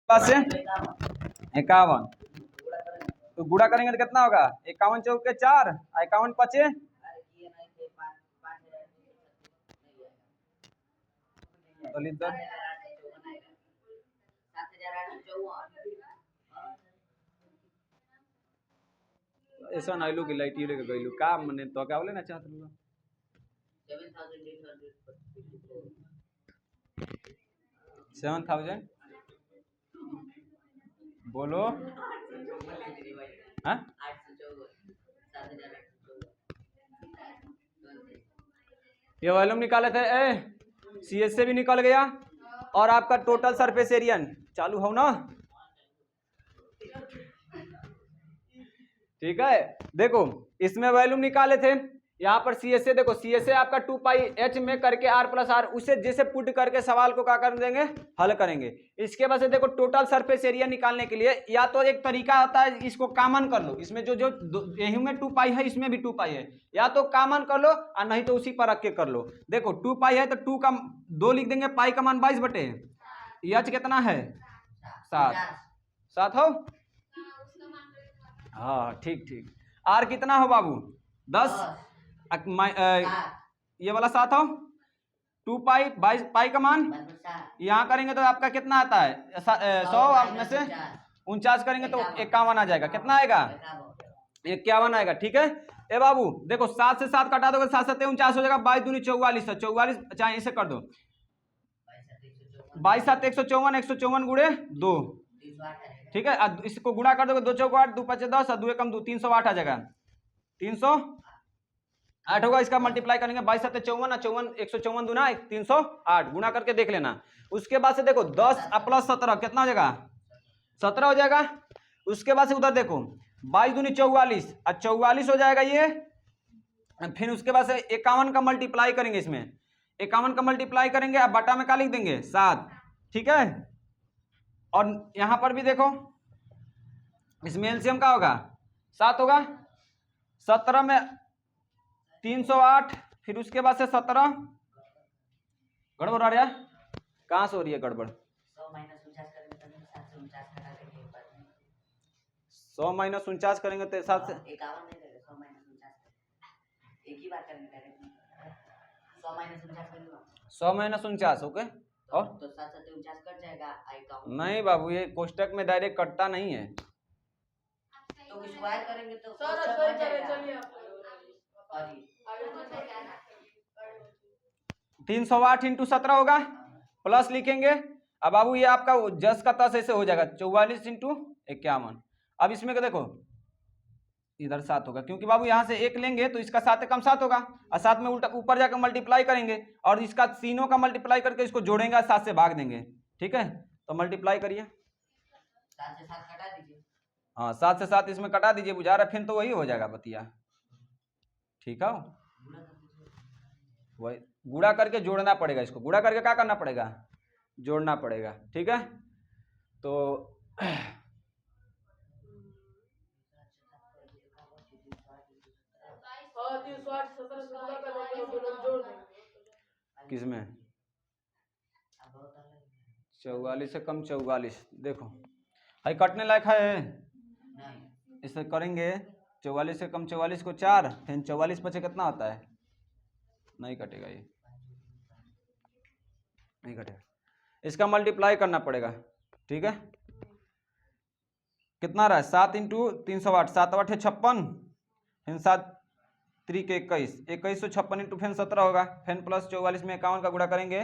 पास से 51, तो गुणा करेंगे तो कितना होगा? 51 चौके 4, 51 पचे, ऐसा नाइलू की लाइट यूरे का गइलू का मने तो क्या बोले ना चाहत लोग 7000 बोलो हाँ ये वॉल्यूम निकाले थे सीएस से भी निकल गया और आपका टोटल सरफेस एरिया चालू हो ना। ठीक है देखो इसमें वॉल्यूम निकाले थे यहाँ पर सी एस ए देखो सी एस ए आपका 2 पाई एच में करके आर प्लस आर उसे जैसे पुट करके सवाल को क्या कर देंगे हल करेंगे। इसके बाद से देखो टोटल सरफेस एरिया निकालने के लिए या तो एक तरीका होता है इसको कॉमन कर लो, इसमें जो जो यही में 2 पाई है इसमें भी 2 पाई है, या तो कॉमन कर लो और नहीं तो उसी पर रख के कर लो। देखो 2 पाई है तो 2 का 2 लिख देंगे, पाई का मान 22 बटे एच कितना है 7 हो। हाँ ठीक ठीक। आर कितना हो बाबू 10 ये वाला 7 हो। 2 पाई 22 पाई का मान यहाँ करेंगे तो आपका कितना आता है 100 में से 49 करेंगे तो 51 आ जाएगा। कितना आएगा 51 आएगा। ठीक है ए बाबू देखो 7 से 7 कटा दोगे 7 7 49 हो जाएगा, 22 दूनी 44 44 चाहे इसे कर दो 22 7 154 154 गुणे 2। ठीक है इसको गुणा कर दोगे 2 चौक 8 2 5 10 और 2 कम 2 308 आ जाएगा 308 होगा। इसका मल्टीप्लाई करेंगे 22 7 54 54 154 दूना 308 गुणा करके देख लेना। उसके बाद से देखो 10 प्लस 17 कितना हो जाएगा 17 हो जाएगा। उसके बाद से उधर देखो 22 दूनी 44 और 44 हो जाएगा ये। फिर उसके बाद से 51 का मल्टीप्लाई करेंगे, इसमें 51 का मल्टीप्लाई करेंगे अब बटा में क्या लिख देंगे 7। ठीक है और यहां पर भी देखो इसमें एलसीएम का होगा 7 होगा। 17 में 308 फिर उसके बाद से 17 गड़बड़ आ रहा है कहां से हो रही है गड़बड़ 100 माइनस 49 करेंगे तो 7 से 100 माइनस 49 ओके और तो 7 7 49 कट जाएगा नहीं बाबू ये कोष्टक में डायरेक्ट कटता नहीं है तो स्क्वायर करेंगे तो चलिए 308 इंटू 17 होगा प्लस लिखेंगे। अब बाबू ये आपका जस का तस ऐसे हो जाएगा 44 इंटू 51। अब इसमें क्या देखो इधर 7 होगा क्योंकि बाबू यहाँ से 1 लेंगे तो इसका 7 कम 7 होगा और 7 में उल्टा ऊपर जाकर मल्टीप्लाई करेंगे और इसका तीनों का मल्टीप्लाई करके इसको जोड़ेंगे 7 से भाग देंगे। ठीक है तो मल्टीप्लाई करिए 7 से 7 कटा दीजिए। हाँ 7 से 7 इसमें कटा दीजिए बुझा रहा फिर तो वही हो जाएगा बतिया। ठीक है वही गुणा करके जोड़ना पड़ेगा, इसको गुणा करके क्या करना पड़ेगा जोड़ना पड़ेगा। ठीक है तो किसमें 44 से कम 44 देखो भाई कटने लायक है इसे करेंगे 44 से कम 44 को 4 फिर 44 बचे कितना होता है नहीं कटेगा ये नहीं कटेगा इसका मल्टीप्लाई करना पड़ेगा। ठीक है कितना रहा है 7 इंटू 308 7 8 है 56 फिर 7 3 के 21 2156 इंटू फिर 17 होगा फिर प्लस 44 में 51 का गुणा करेंगे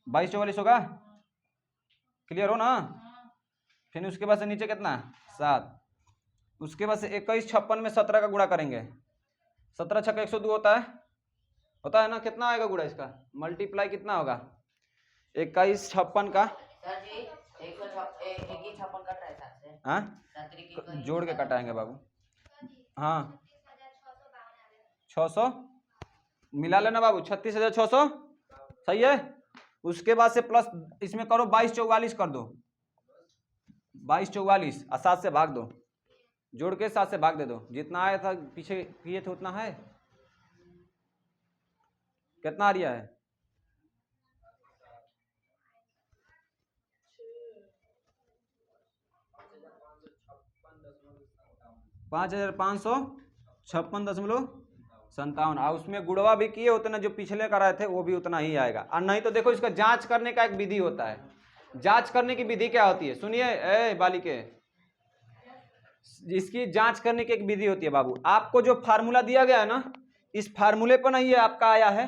22 44 होगा। क्लियर हो ना। फिर उसके बाद से नीचे कितना 7 उसके बाद से 21 56 में 17 का गुणा करेंगे 17 छक्का 102 होता है ना। कितना आएगा गुणा इसका मल्टीप्लाई कितना होगा 21 56 का हाँ जोड़ के कटाएंगे बाबू। हाँ 600 मिला लेना बाबू 36,600 सही है। उसके बाद से प्लस इसमें करो 22 44 कर दो 22 44 और 7 से भाग दो जोड़ के 7 से भाग दे दो जितना आया था पीछे किए थे उतना है। कितना आ रहा है 5556.57, और उसमें गुणवा भी किए उतना जो पिछले कराए थे वो भी उतना ही आएगा। और नहीं तो देखो इसका जांच करने का एक विधि होता है। जांच करने की विधि क्या होती है, सुनिए ए बालिके, इसकी जांच करने की एक विधि होती है बाबू। आपको जो फार्मूला दिया गया है ना, इस फार्मूले पर नहीं है आपका आया है,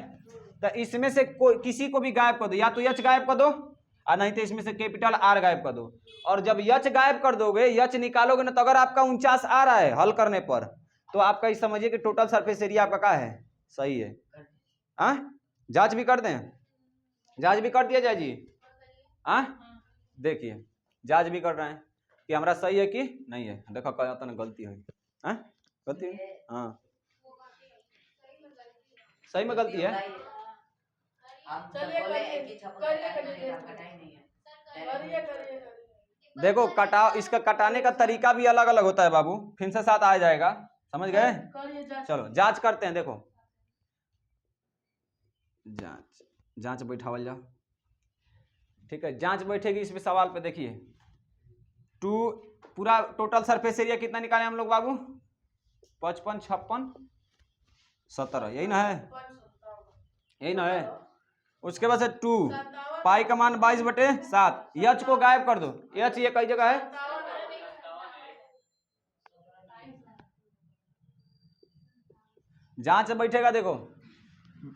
तो इसमें से कोई किसी को भी गायब कर दो, या तो यच गायब कर दो और नहीं तो इसमें से कैपिटल आर गायब कर दो। और जब यच गायब कर दोगे, यच निकालोगे ना, तो अगर आपका 49 आ रहा है हल करने पर, तो आपका ये समझिए कि टोटल सरफेस एरिया आपका क्या है, सही है। जांच भी कर दें, जांच भी कर दिया जाए जी। देखिए जांच भी कर रहे हैं कि हमारा सही है कि नहीं है। देखो कहता ना गलती है, गलती है, हाँ सही में गलती है। देखो कटाव, इसका कटाने का तरीका भी अलग अलग होता है बाबू, फिर से साथ आ जाएगा, समझ गए। चलो जांच करते हैं। देखो जांच बैठावल जाओ, ठीक है। जांच बैठेगी इसमें सवाल पे, देखिए 2 पूरा टोटल सरफेस एरिया कितना निकाले हम लोग बाबू, 55, 56, 17, यही ना है, यही ना है। उसके बाद से 2 पाई का मान 22/7, यच को गायब कर दो, यच ये कई जगह है, जांच बैठेगा। देखो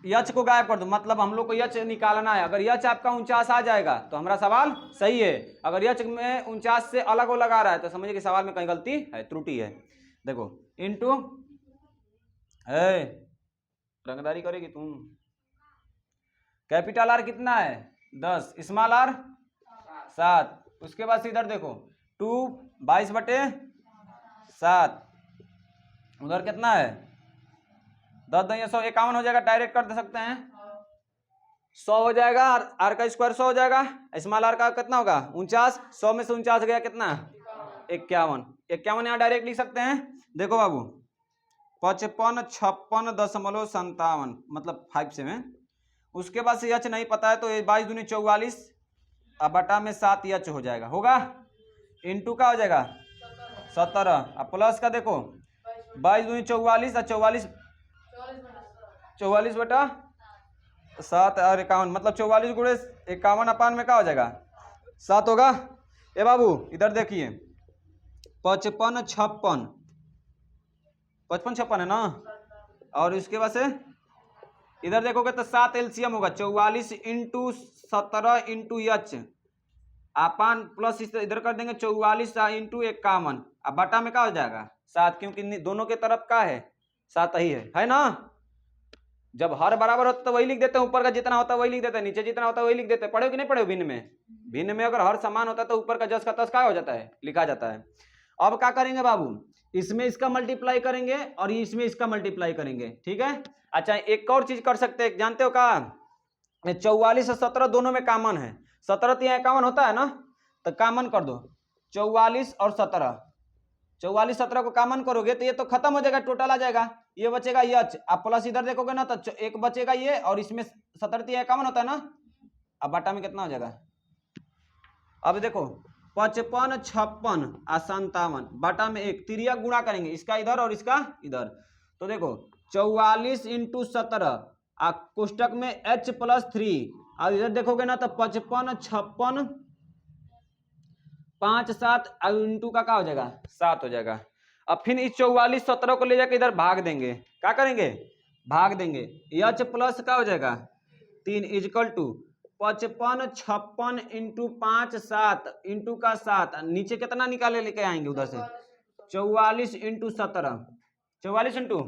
यच को गायब कर दो, मतलब हम लोग को यच निकालना है। अगर यच आपका 49 आ जाएगा तो हमारा सवाल सही है। अगर यच में 49 से अलग अलग आ रहा है तो समझिए कि सवाल में कहीं गलती है, त्रुटि है। देखो इनटू रंगदारी करेगी तुम। कैपिटल आर कितना है 10, स्मॉल आर 7। उसके बाद से इधर देखो 2 22/7, उधर कितना है 10 × 151 हो जाएगा, डायरेक्ट कर दे सकते हैं। 100 हो जाएगा, आर का स्क्वायर 100 हो जाएगा, स्मॉल आर का कितना होगा 49, 100 में से 49 गया कितना 51, 51 यहाँ डायरेक्ट लिख सकते हैं। देखो बाबू 55, 56.57 मतलब 5 से में। उसके बाद से यच नहीं पता है तो 22 दूनी 44 अब बटा में 7 यच हो जाएगा, होगा इनटू का हो जाएगा 17, अब प्लस का देखो 22 दूनी 44 और 44/7 और 51, मतलब 44 गुणे 51 अपान में क्या हो जाएगा 7 होगा। ए बाबू इधर देखिए 55, 56 है ना, और इसके बाद से इधर देखोगे तो 7 एलसीएम होगा, 44 × 17 × यच अपान प्लस इधर कर देंगे 44 × 51, अब बटा में क्या हो जाएगा 7, क्योंकि दोनों के तरफ का है 7 ही है ना। जब हर बराबर होता तो वही लिख देते हैं, ऊपर का जितना होता है वही लिख देते हैं, नीचे जितना होता है वही लिख देते हैं। पढ़े कि नहीं पढ़े भिन्न में? भिन्न में अगर हर समान होता है तो ऊपर का जस का तस क्या हो जाता है, लिखा जाता है। अब क्या करेंगे बाबू, इसमें इसका मल्टीप्लाई करेंगे और इसमें इसका मल्टीप्लाई करेंगे, ठीक है। अच्छा एक और चीज कर सकते हैं, जानते हो क्या, 44 और 17 दोनों में कॉमन है, 17 तो यहाँ 51 होता है ना, तो कॉमन कर दो 44 और 17, 44 17 को कॉमन करोगे तो ये तो खत्म हो जाएगा, टोटल आ जाएगा, ये बचेगा यच, आप प्लस इधर देखोगे ना तो एक बचेगा ये, और इसमें 17 तो 51 होता है ना, अब बटा में कितना हो जाएगा। अब देखो 55, 56 और 57 बटा में 1, तिरिया गुणा करेंगे इसका इधर और इसका इधर, तो देखो 44 × 17 कोष्टक में h + 3, और इधर देखोगे ना तो 55, 56 5 7 इंटू का क्या हो जाएगा 7 हो जाएगा। अब फिर इस 44 17 को ले जाकर इधर भाग देंगे, क्या करेंगे भाग देंगे, h प्लस क्या हो जाएगा 3 = 55 56 × 5 7 इंटू का 7, नीचे कितना निकाले लेके आएंगे उधर से 44 × 17, 44 ×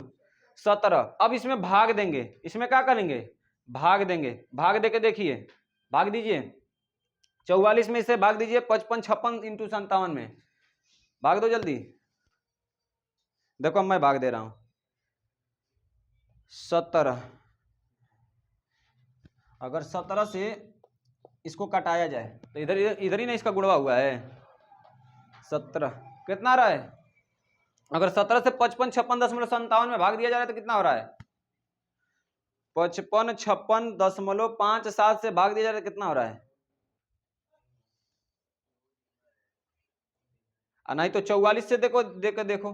17। अब इसमें भाग देंगे, इसमें क्या करेंगे भाग देंगे, भाग देके देखिए, भाग दीजिए 44 में इसे भाग दीजिए 55 56 × 57 में, भाग दो जल्दी। देखो मैं भाग दे रहा हूं 17, अगर 17 से इसको कटाया जाए तो इधर इधर ही ना इसका गुणवा हुआ है 17, कितना आ रहा है, अगर 17 से 55 56.57 में भाग दिया जा रहा है तो कितना हो रहा है 55 56.57 से भाग दिया जा रहा है कितना हो रहा है, नहीं तो 44 से देखो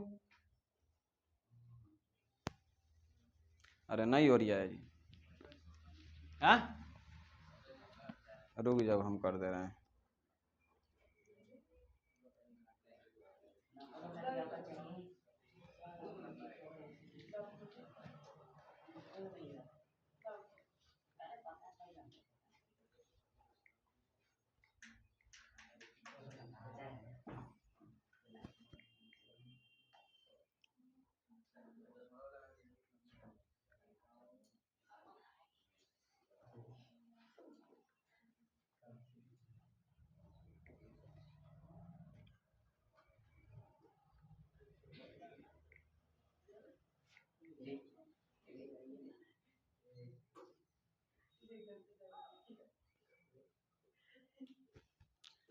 अरे नहीं हो रहा है जी। हाँ रुक जाओ, हम कर दे रहे हैं।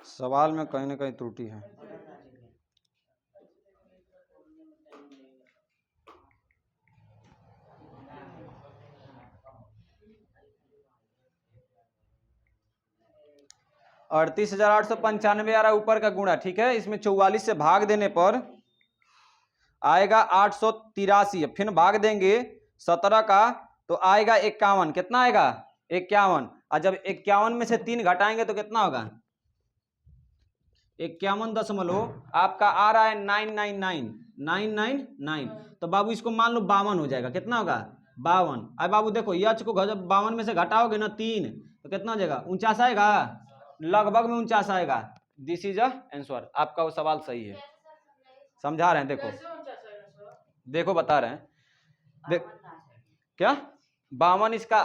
सवाल में कहीं ना कहीं त्रुटि है। अड़तीस हजार 895 आ रहा है ऊपर का गुणा, ठीक है। इसमें 44 से भाग देने पर आएगा 883, फिर भाग देंगे 17 का तो आएगा 51। कितना आएगा? 51। और जब 51 में से 3 घटाएंगे तो कितना होगा? 51 आपका आ रहा है 999। तो बाबू इसको मान लो 52 हो जाएगा। कितना होगा? 52। अब बाबू देखो यच को जब 52 में से घटाओगे ना 3 तो कितना हो जाएगा? 49 आएगा, लगभग में 49 आएगा। This is answer. आपका वो सवाल सही है, समझा रहे हैं। देखो देखो बता रहे हैं। क्या 52 इसका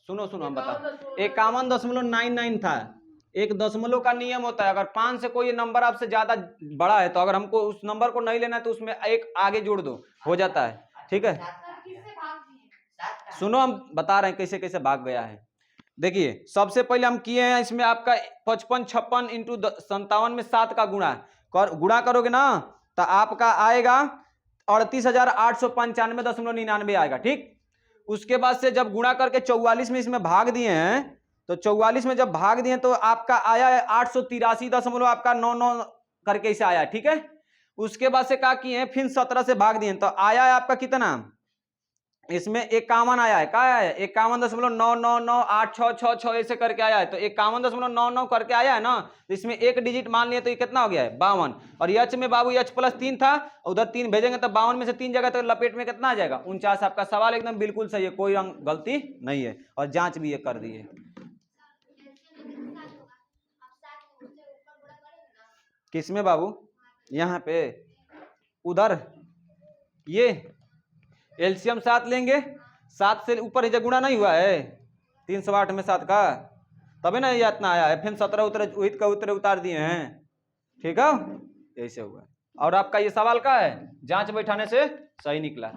सुनो हम बता 51.99 था। 1 दशमलव का नियम होता है, अगर 5 से कोई नंबर आपसे ज्यादा बड़ा है तो अगर हमको उस नंबर को नहीं लेना है तो उसमें एक आगे जोड़ दो, हो जाता है। ठीक है, सुनो हम बता रहे हैं कैसे कैसे भाग गया है। देखिए सबसे पहले हम किए हैं इसमें आपका 55 56 इंटू 57 में 7 का गुणा करोगे ना तो आपका आएगा 38,895.99 आएगा। ठीक, उसके बाद से जब गुणा करके 44 में इसमें भाग दिए हैं तो 44 में जब भाग दिए तो आपका आया है 883 आपका 99 करके इसे आया है। ठीक है, उसके बाद से क्या किए हैं फिर 17 से भाग दिए तो आया है आपका कितना? इसमें 51 आया है। क्या आया है? 51.9998666 ऐसे करके आया है। तो 51.99 करके आया है ना, तो इसमें एक डिजिट मान लिए तो ये कितना हो गया है? 52। और यच में बाबू यच प्लस 3 था, उधर 3 भेजेंगे तो 52 में से 3 जगह तो लपेट में कितना आ जाएगा? 49। आपका सवाल एकदम बिल्कुल सही है, कोई गलती नहीं है और जांच भी ये कर दी है। किसमें बाबू? यहाँ पे उधर ये एलसीएम 7 लेंगे, 7 से ऊपर ही गुणा नहीं हुआ है 308 में 7 का, तभी ना ये इतना आया है। फिर 17 उतरे उतार दिए हैं। ठीक है, ऐसे हुआ। और आपका ये सवाल का है जांच बैठाने से सही निकला।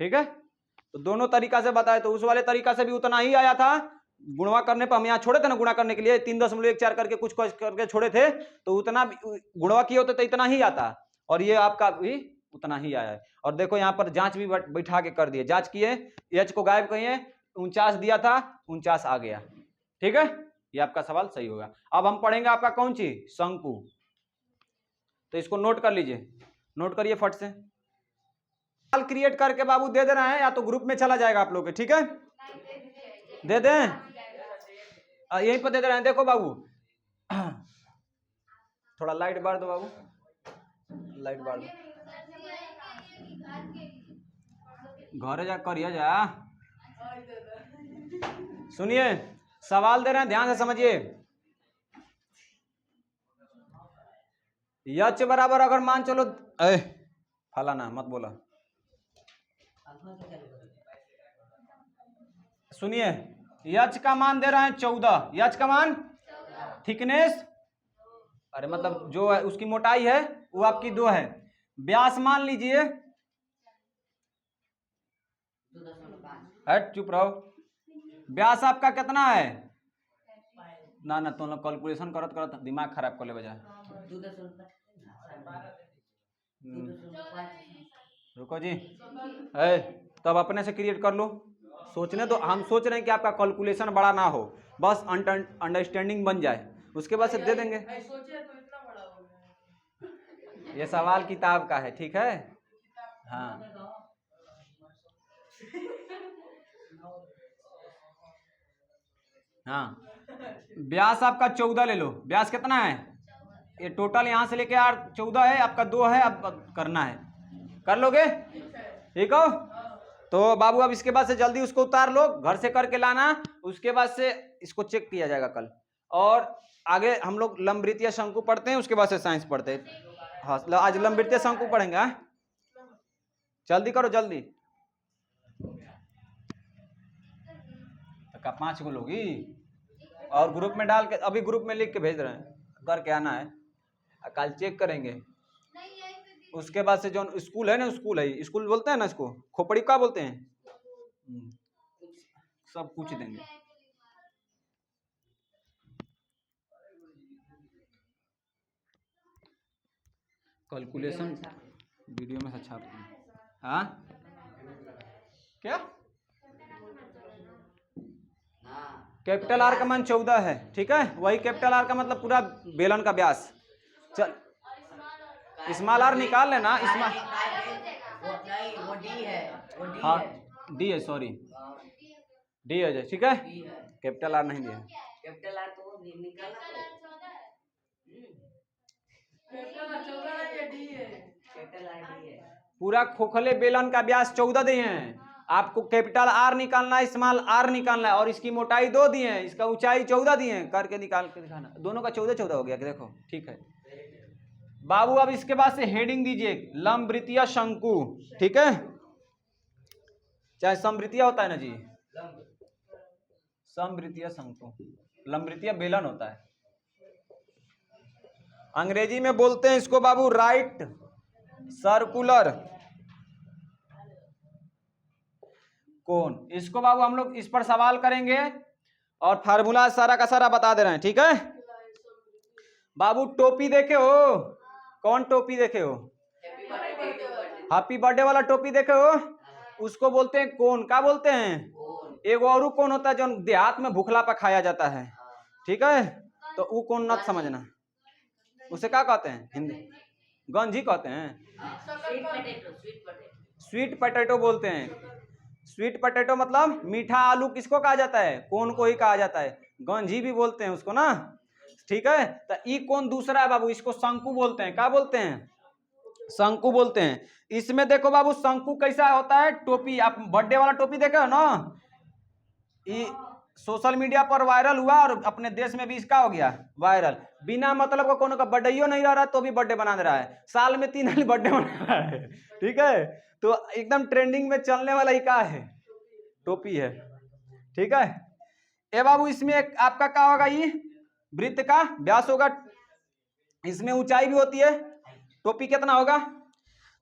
ठीक है, तो दोनों तरीका से बताए। तो उस वाले तरीका से भी उतना ही आया था, गुणवा करने पर हम यहाँ छोड़े थे ना, गुणा करने के लिए 3.14 करके कुछ करके छोड़े थे, तो उतना गुणवा किए होते तो इतना ही आता, और ये आपका भी उतना ही आया है। और देखो यहाँ पर जांच भी बैठा के कर दिए, जांच किए, एच को गायब कहिए, 49 दिया था 49 आ गया। ठीक है, ये आपका सवाल सही होगा। अब हम पढ़ेंगे आपका कौन चीज? शंकु। तो इसको नोट कर लीजिए, नोट करिए फट से। सवाल क्रिएट करके बाबू दे दे रहे हैं, या तो ग्रुप में चला जाएगा आप लोग के। ठीक है, दे दें, यहीं पर दे दे रहे हैं। देखो बाबू थोड़ा लाइट बार दो बाबू, लाइट बार दो। घरे जा करिए जा। सुनिए सवाल दे रहे हैं, ध्यान से समझिए। यच बराबर अगर मान चलो, फलाना मत बोला। सुनिए यच का मान दे रहे हैं 14, यच का मान, थिकनेस अरे मतलब जो है उसकी मोटाई है वो आपकी 2 है। व्यास मान लीजिए, हट चुप रहो, व्यास आपका कितना है? ना तुम लोग कैलकुलेशन करत करत दिमाग खराब कर ले बजा। रुको जी, तब अपने से क्रिएट कर लो। सोचने तो हम सोच रहे हैं कि आपका कैलकुलेशन बड़ा ना हो, बस अंडरस्टैंडिंग बन जाए, उसके बाद से दे देंगे। ये सवाल किताब का है, ठीक है। हाँ हाँ, व्यास आपका 14 ले लो। व्यास कितना है? ये टोटल यहाँ से लेके 14 है, आपका 2 है, अब करना है। कर लोगे? ठीक हो? तो बाबू अब इसके बाद से जल्दी उसको उतार लो, घर से करके लाना। उसके बाद से इसको चेक किया जाएगा कल। और आगे हम लोग लंबवृत्तीय शंकु पढ़ते हैं, उसके बाद से साइंस पढ़ते हैं। हाँ, आज लंबवृत्तीय शंकु पढ़ेंगे। हाँ? जल्दी करो जल्दी। तो 5 को लोगी और ग्रुप में डाल के, अभी ग्रुप में लिख के भेज रहे हैं, करके आना है। कल चेक करेंगे। उसके बाद से जो स्कूल है ना, स्कूल बोलते हैं ना इसको, खोपड़ी क्या बोलते हैं, सब पूछ देंगे। कैलकुलेशन वीडियो में अच्छा। हाँ क्या? कैपिटल आर का मान 14 है, ठीक है। वही कैपिटल आर का मतलब पूरा बेलन का व्यास। चल स्मॉल आर निकाल लेना। वो डी है, हाँ डी है, सॉरी डी है, ठीक है। कैपिटल आर नहीं दिया। कैपिटल आर तो निकालना पूरा खोखले बेलन का व्यास 14 दिए हैं। आपको कैपिटल आर निकालना है, स्मॉल आर निकालना है, और इसकी मोटाई 2 दिए हैं, इसका ऊंचाई 14 दिए हैं। करके निकाल के दिखाना। दोनों का 14 हो गया, देखो ठीक है बाबू। अब इसके बाद से हेडिंग दीजिए लंबवृत्तीय शंकु, ठीक है। चाहे समवृत्तीय होता है ना जी, समवृत्तीय शंकु, लंबवृत्तीय बेलन होता है। अंग्रेजी में बोलते हैं इसको बाबू राइट सर्कुलर कोन। इसको बाबू हम लोग इस पर सवाल करेंगे और फार्मूला सारा का सारा बता दे रहे हैं, ठीक है बाबू। टोपी देखे हो? कौन टोपी देखे हो? हैप्पी बर्थडे वाला टोपी देखे हो? उसको बोलते हैं कोन। क्या बोलते हैं? एक और कोन होता है जो देहात में भूखला पर खाया जाता है, ठीक है। तो वो कोन मत समझना, उसे क्या कहते हैं हिंदी? गंजी कहते हैं। स्वीट पोटैटो बोलते हैं। स्वीट पोटैटो मतलब मीठा आलू किसको कहा जाता है? कोन को ही कहा जाता है। गंजी भी बोलते हैं उसको ना, ठीक है। तो ई कोन दूसरा है बाबू, इसको शंकु बोलते हैं। क्या बोलते हैं? शंकु बोलते हैं। इसमें देखो बाबू शंकु कैसा होता है? टोपी, आप बर्थडे वाला टोपी देखे हो ना, ये सोशल मीडिया पर वायरल हुआ और अपने देश में भी इसका हो गया वायरल। बिना मतलब का कोनो का बर्थडे नहीं रह रहा तो भी बर्थडे बना दे रहा है। साल में 3 बर्थडे बना रहा है, ठीक है। तो एकदम ट्रेंडिंग में चलने वाला ही क्या है? टोपी है, ठीक है। ए बाबू इसमें आपका क्या होगा? ये वृत्त का व्यास होगा, इसमें ऊंचाई भी होती है। टोपी कितना होगा?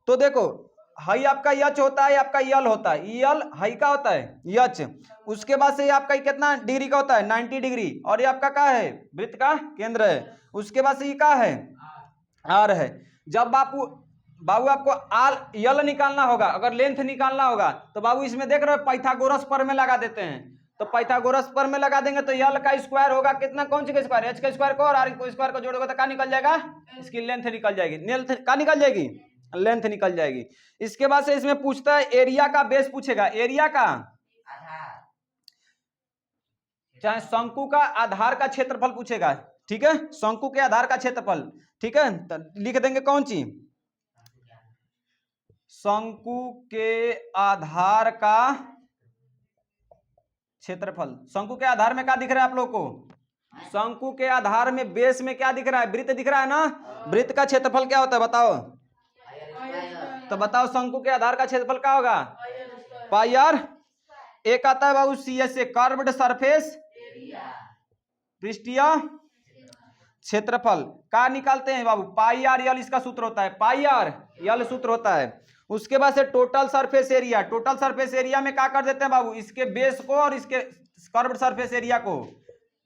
तो देखो हाई आपका यच होता है, आपका यल होता है। यल हाई का होता है यच। उसके बाद से ये आपका कितना डिग्री का होता है? 90 डिग्री। और ये आपका क्या है? वृत्त का केंद्र है। उसके बाद से ये क्या है? आर है। जब बाबू आपको आल यल निकालना होगा, अगर लेंथ निकालना होगा तो बाबू इसमें देख रहे हो पाइथागोरस पर में लगा देते हैं। तो पाइथागोरस पर में लगा देंगे तो यल का स्क्वायर होगा कितना? कौन सी का स्क्वायर? एच का स्क्वायर को और आर को स्क्वायर को जोड़ोगे तो क्या निकल जाएगा? इसकी लेंथ निकल जाएगी। लेंथ क्या निकल जाएगी? लेंथ निकल जाएगी। इसके बाद से इसमें पूछता है एरिया का बेस पूछेगा। एरिया का चाहे शंकु का आधार का क्षेत्रफल पूछेगा, ठीक है। शंकु के आधार का क्षेत्रफल, ठीक है। तो लिख देंगे कौन सी? शंकु के आधार का क्षेत्रफल। शंकु के आधार में क्या दिख रहा है आप लोग को? शंकु के आधार में बेस में क्या दिख रहा है? वृत्त दिख रहा है ना। वृत्त का क्षेत्रफल क्या होता है बताओ? तो बताओ शंकु के आधार का क्षेत्रफल क्या होगा? Pi r. एक आता है बाबू C S A, curved surface पृष्ठीय क्षेत्रफल। क्या निकालते हैं बाबू? पाई आर यल इसका सूत्र होता है, पाई आर यल सूत्र होता है। उसके बाद से total surface area. Total surface area में क्या कर देते हैं बाबू? इसके बेस को और इसके कर्व्ड सरफेस एरिया को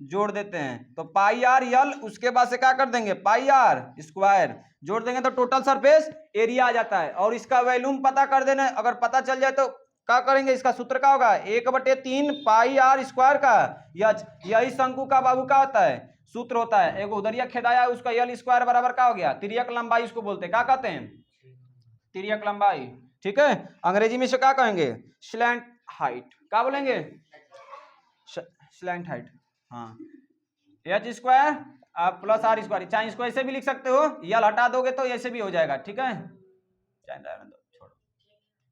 जोड़ देते हैं तो पाई आर यल। उसके बाद से क्या कर देंगे? पाई आर स्क्वायर जोड़ देंगे तो टोटल सरफेस एरिया आ जाता है। और इसका वैल्यूम पता कर देना, अगर पता चल जाए तो क्या करेंगे? इसका सूत्र क्या होगा? 1/3 पाई आर स्क्वायर का यच। यही शंकु का बाबू का होता है सूत्र होता है। एक उदरिया खेदाया उसका यल स्क्वायर बराबर क्या हो गया? तिर्यक लंबाई उसको बोलते हैं। क्या कहते हैं? तिर्यक लंबाई, ठीक है। अंग्रेजी में से क्या कहेंगे? Slant height. क्या बोलेंगे? स्लैंट हाइट, हाँ H square plus R square, चाहे इसको ऐसे भी लिख सकते हो, यल हटा दोगे तो ऐसे भी हो जाएगा, ठीक है, छोड़ो,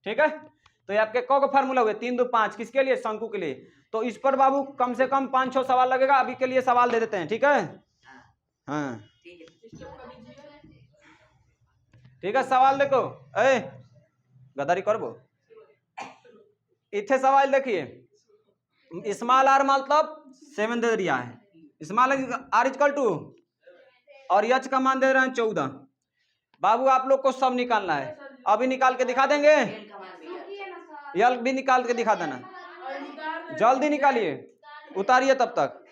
ठीक है। तो ये आपके कौ फार्मूला हुए, 3 2 5, किसके लिए, शंकु के लिए। तो इस पर बाबू कम से कम 5-6 सवाल लगेगा, अभी के लिए सवाल दे देते हैं, ठीक है। हाँ ठीक है, सवाल देखो, ए गदारी करबो, इथे सवाल देखिए, स्मॉल आर मतलब 7 दे दिया है, स्मॉल आर इक्वल टू, और एच का मान दे रहे हैं 14। बाबू आप लोग को सब निकालना है, अभी निकाल के दिखा देंगे, यल भी निकाल के दिखा देना, जल्दी निकालिए, उतारिए तब तक।